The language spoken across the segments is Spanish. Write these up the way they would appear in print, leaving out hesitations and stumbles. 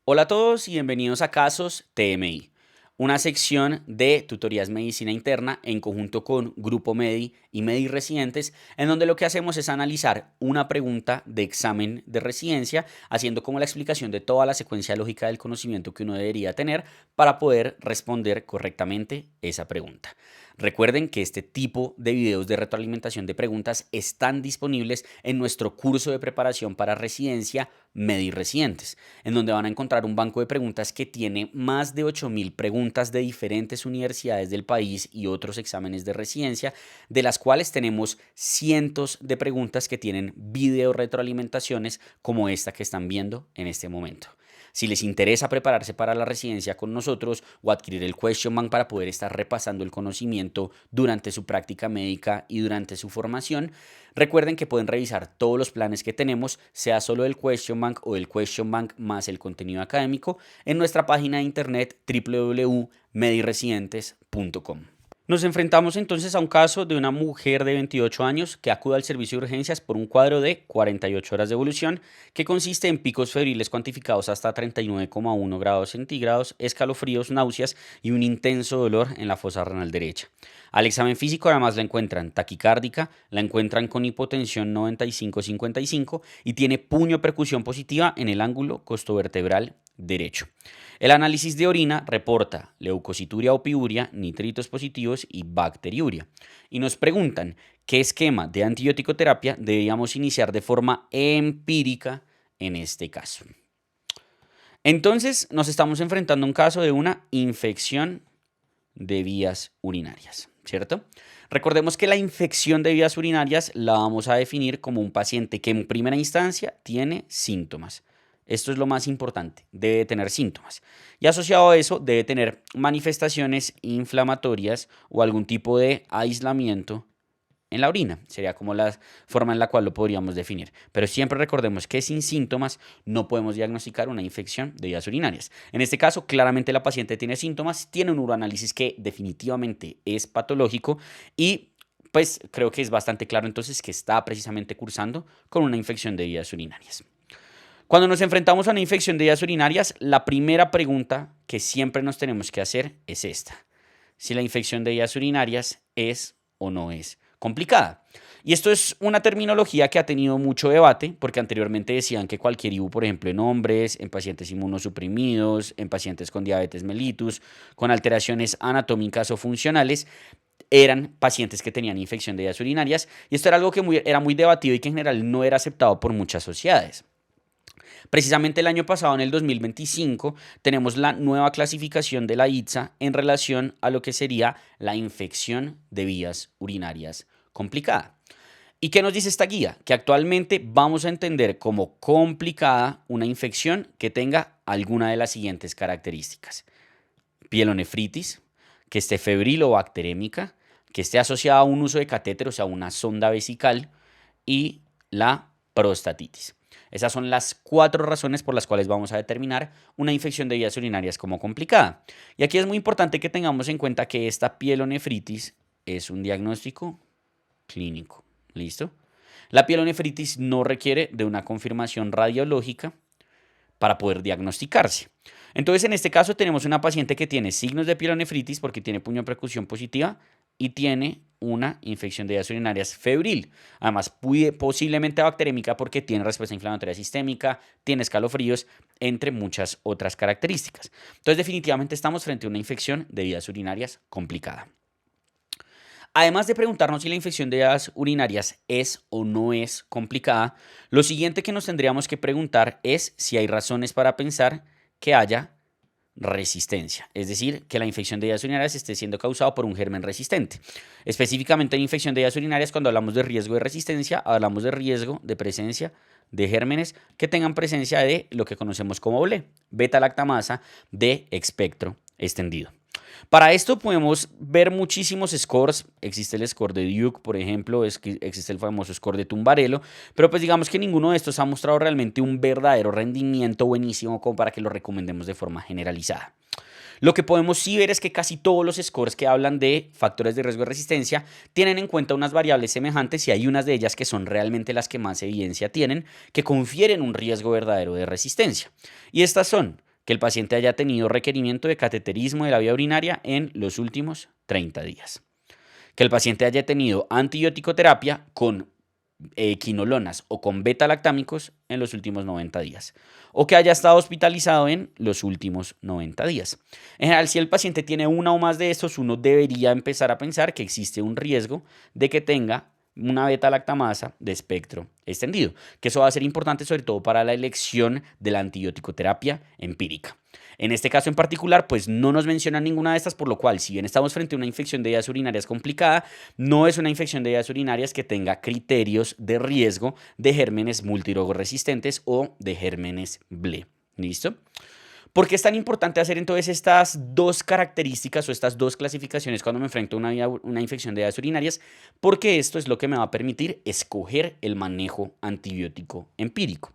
Hola a todos y bienvenidos a Casos TMI, una sección de tutorías medicina interna en conjunto con Grupo Medi y Medi Residentes, en donde lo que hacemos es analizar una pregunta de examen de residencia, haciendo como la explicación de toda la secuencia lógica del conocimiento que uno debería tener para poder responder correctamente esa pregunta. Recuerden que este tipo de videos de retroalimentación de preguntas están disponibles en nuestro curso de preparación para residencia Medi Residentes, en donde van a encontrar un banco de preguntas que tiene más de 8.000 preguntas de diferentes universidades del país y otros exámenes de residencia, de las cuales tenemos cientos de preguntas que tienen video retroalimentaciones como esta que están viendo en este momento. Si les interesa prepararse para la residencia con nosotros o adquirir el Question Bank para poder estar repasando el conocimiento durante su práctica médica y durante su formación, recuerden que pueden revisar todos los planes que tenemos, sea solo el Question Bank o el Question Bank más el contenido académico, en nuestra página de internet www.mediresidentes.com. Nos enfrentamos entonces a un caso de una mujer de 28 años que acude al servicio de urgencias por un cuadro de 48 horas de evolución que consiste en picos febriles cuantificados hasta 39,1 grados centígrados, escalofríos, náuseas y un intenso dolor en la fosa renal derecha. Al examen físico además la encuentran taquicárdica, la encuentran con hipotensión 95-55 y tiene puño percusión positiva en el ángulo costovertebral derecho. El análisis de orina reporta leucocituria o piuria, nitritos positivos y bacteriuria. Y nos preguntan qué esquema de antibiótico terapia deberíamos iniciar de forma empírica en este caso. Entonces nos estamos enfrentando a un caso de una infección de vías urinarias, ¿cierto? Recordemos que la infección de vías urinarias la vamos a definir como un paciente que en primera instancia tiene síntomas. Esto es lo más importante, debe tener síntomas. Y asociado a eso debe tener manifestaciones inflamatorias o algún tipo de aislamiento en la orina. Sería como la forma en la cual lo podríamos definir. Pero siempre recordemos que sin síntomas no podemos diagnosticar una infección de vías urinarias. En este caso, claramente la paciente tiene síntomas, tiene un uroanálisis que definitivamente es patológico y pues creo que es bastante claro entonces que está precisamente cursando con una infección de vías urinarias. Cuando nos enfrentamos a una infección de vías urinarias, la primera pregunta que siempre nos tenemos que hacer es esta: si la infección de vías urinarias es o no es complicada. Y esto es una terminología que ha tenido mucho debate, porque anteriormente decían que cualquier IBU, por ejemplo, en hombres, en pacientes inmunosuprimidos, en pacientes con diabetes mellitus, con alteraciones anatómicas o funcionales, eran pacientes que tenían infección de vías urinarias. Y esto era algo que era muy debatido y que en general no era aceptado por muchas sociedades. Precisamente el año pasado, en el 2025, tenemos la nueva clasificación de la ITSA en relación a lo que sería la infección de vías urinarias complicada. ¿Y qué nos dice esta guía? Que actualmente vamos a entender como complicada una infección que tenga alguna de las siguientes características: pielonefritis, que esté febril o bacterémica, que esté asociada a un uso de catéter, o sea, una sonda vesical, y la prostatitis. Esas son las 4 razones por las cuales vamos a determinar una infección de vías urinarias como complicada. Y aquí es muy importante que tengamos en cuenta que esta pielonefritis es un diagnóstico clínico. ¿Listo? La pielonefritis no requiere de una confirmación radiológica para poder diagnosticarse. Entonces, en este caso tenemos una paciente que tiene signos de pielonefritis porque tiene puño de percusión positiva y tiene una infección de vías urinarias febril. Además, posiblemente bacterémica porque tiene respuesta inflamatoria sistémica, tiene escalofríos, entre muchas otras características. Entonces, definitivamente estamos frente a una infección de vías urinarias complicada. Además de preguntarnos si la infección de vías urinarias es o no es complicada, lo siguiente que nos tendríamos que preguntar es si hay razones para pensar que haya resistencia, es decir, que la infección de vías urinarias esté siendo causada por un germen resistente. Específicamente en infección de vías urinarias, cuando hablamos de riesgo de resistencia, hablamos de riesgo de presencia de gérmenes que tengan presencia de lo que conocemos como BLE, beta-lactamasa de espectro extendido. Para esto podemos ver muchísimos scores. Existe el score de Duke, por ejemplo, existe el famoso score de Tumbarello, pero pues digamos que ninguno de estos ha mostrado realmente un verdadero rendimiento buenísimo como para que lo recomendemos de forma generalizada. Lo que podemos sí ver es que casi todos los scores que hablan de factores de riesgo de resistencia tienen en cuenta unas variables semejantes y hay unas de ellas que son realmente las que más evidencia tienen, que confieren un riesgo verdadero de resistencia. Y estas son que el paciente haya tenido requerimiento de cateterismo de la vía urinaria en los últimos 30 días. Que el paciente haya tenido antibiótico terapia con quinolonas o con beta-lactámicos en los últimos 90 días. O que haya estado hospitalizado en los últimos 90 días. En general, si el paciente tiene una o más de estos, uno debería empezar a pensar que existe un riesgo de que tenga una beta-lactamasa de espectro extendido, que eso va a ser importante sobre todo para la elección de la antibiótico terapia empírica. En este caso en particular, pues no nos mencionan ninguna de estas, por lo cual, si bien estamos frente a una infección de vías urinarias complicada, no es una infección de vías urinarias que tenga criterios de riesgo de gérmenes multirogoresistentes o de gérmenes BLE. ¿Listo? ¿Por qué es tan importante hacer entonces estas dos características o estas dos clasificaciones cuando me enfrento a una infección de vías urinarias? Porque esto es lo que me va a permitir escoger el manejo antibiótico empírico.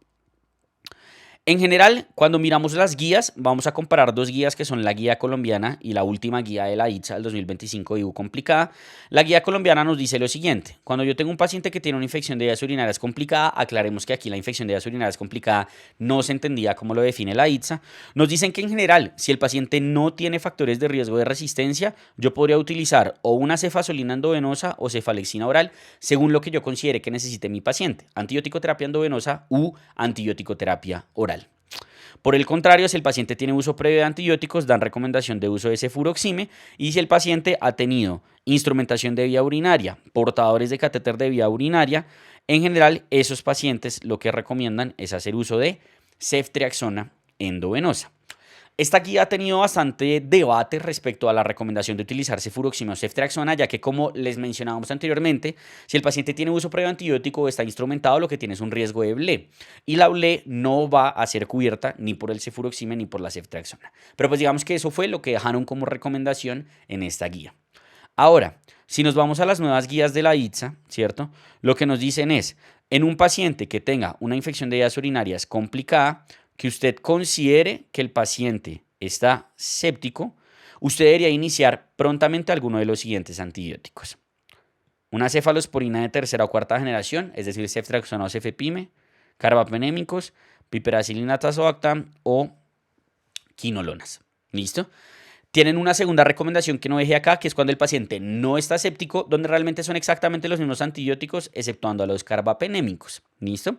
En general, cuando miramos las guías, vamos a comparar dos guías que son la guía colombiana y la última guía de la ITSA del 2025 de IBU complicada. La guía colombiana nos dice lo siguiente: cuando yo tengo un paciente que tiene una infección de vías urinarias complicada, aclaremos que aquí la infección de vías urinarias complicada no se entendía como lo define la ITSA, nos dicen que en general, si el paciente no tiene factores de riesgo de resistencia, yo podría utilizar o una cefazolina endovenosa o cefalexina oral, según lo que yo considere que necesite mi paciente, antibiótico terapia endovenosa u antibiótico terapia oral. Por el contrario, si el paciente tiene uso previo de antibióticos, dan recomendación de uso de cefuroxime, y si el paciente ha tenido instrumentación de vía urinaria, portadores de catéter de vía urinaria, en general esos pacientes lo que recomiendan es hacer uso de ceftriaxona endovenosa. Esta guía ha tenido bastante debate respecto a la recomendación de utilizar cefuroxima o ceftriaxona, ya que, como les mencionábamos anteriormente, si el paciente tiene uso previo de antibiótico o está instrumentado, lo que tiene es un riesgo de BLE. Y la BLE no va a ser cubierta ni por el cefuroxima ni por la ceftriaxona. Pero pues digamos que eso fue lo que dejaron como recomendación en esta guía. Ahora, si nos vamos a las nuevas guías de la ITSA, ¿cierto? Lo que nos dicen es, en un paciente que tenga una infección de vías urinarias complicada, que usted considere que el paciente está séptico, usted debería iniciar prontamente alguno de los siguientes antibióticos: una cefalosporina de tercera o cuarta generación, es decir, ceftriaxona o cefepime, carbapenémicos, piperacilina tazobactam o quinolonas. ¿Listo? Tienen una segunda recomendación que no dejé acá, que es cuando el paciente no está séptico, donde realmente son exactamente los mismos antibióticos, exceptuando a los carbapenémicos. ¿Listo?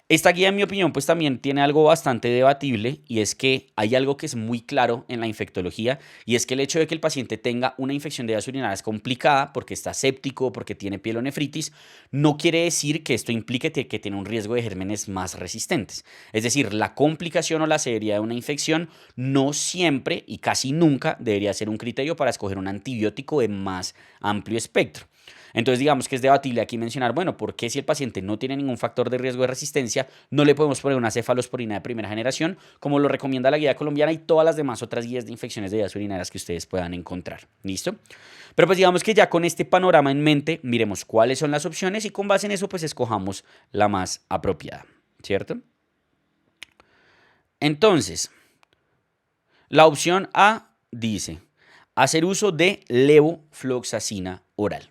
Esta guía, en mi opinión, pues también tiene algo bastante debatible, y es que hay algo que es muy claro en la infectología, y es que el hecho de que el paciente tenga una infección de vías urinarias complicada porque está séptico, porque tiene pielonefritis, no quiere decir que esto implique que tiene un riesgo de gérmenes más resistentes. Es decir, la complicación o la severidad de una infección no siempre y casi nunca debería ser un criterio para escoger un antibiótico de más amplio espectro. Entonces, digamos que es debatible aquí mencionar, bueno, ¿por qué si el paciente no tiene ningún factor de riesgo de resistencia no le podemos poner una cefalosporina de primera generación, como lo recomienda la guía colombiana y todas las demás otras guías de infecciones de vías urinarias que ustedes puedan encontrar? ¿Listo? Pero pues digamos que ya con este panorama en mente, miremos cuáles son las opciones y con base en eso pues escojamos la más apropiada, ¿cierto? Entonces, la opción A dice hacer uso de levofloxacina oral.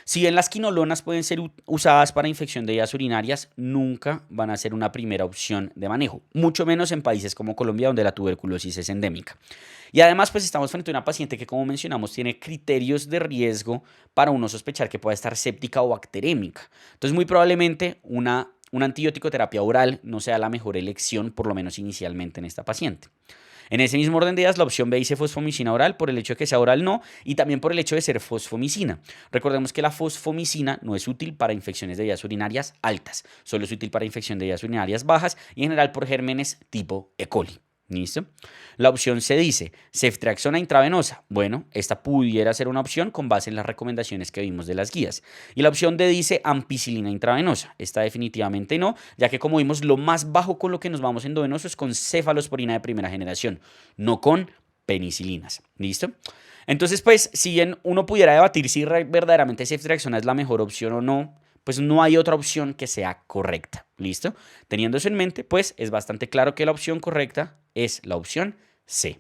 Si bien las quinolonas pueden ser usadas para infección de vías urinarias, nunca van a ser una primera opción de manejo, mucho menos en países como Colombia, donde la tuberculosis es endémica. Y además, pues estamos frente a una paciente que, como mencionamos, tiene criterios de riesgo para uno sospechar que pueda estar séptica o bacterémica. Entonces, muy probablemente una antibiótico terapia oral no sea la mejor elección, por lo menos inicialmente, en esta paciente. En ese mismo orden de ideas, la opción B dice fosfomicina oral, por el hecho de que sea oral no, y también por el hecho de ser fosfomicina. Recordemos que la fosfomicina no es útil para infecciones de vías urinarias altas, solo es útil para infección de vías urinarias bajas y en general por gérmenes tipo E. coli. ¿Listo? La opción C dice ceftriaxona intravenosa. Bueno, esta pudiera ser una opción con base en las recomendaciones que vimos de las guías. Y la opción D dice ampicilina intravenosa. Esta definitivamente no, ya que, como vimos, lo más bajo con lo que nos vamos endovenoso es con cefalosporina de primera generación, no con penicilinas. ¿Listo? Entonces, pues, si bien uno pudiera debatir si verdaderamente ceftriaxona es la mejor opción o no, pues no hay otra opción que sea correcta. ¿Listo? Teniendo eso en mente, pues es bastante claro que la opción correcta es la opción C.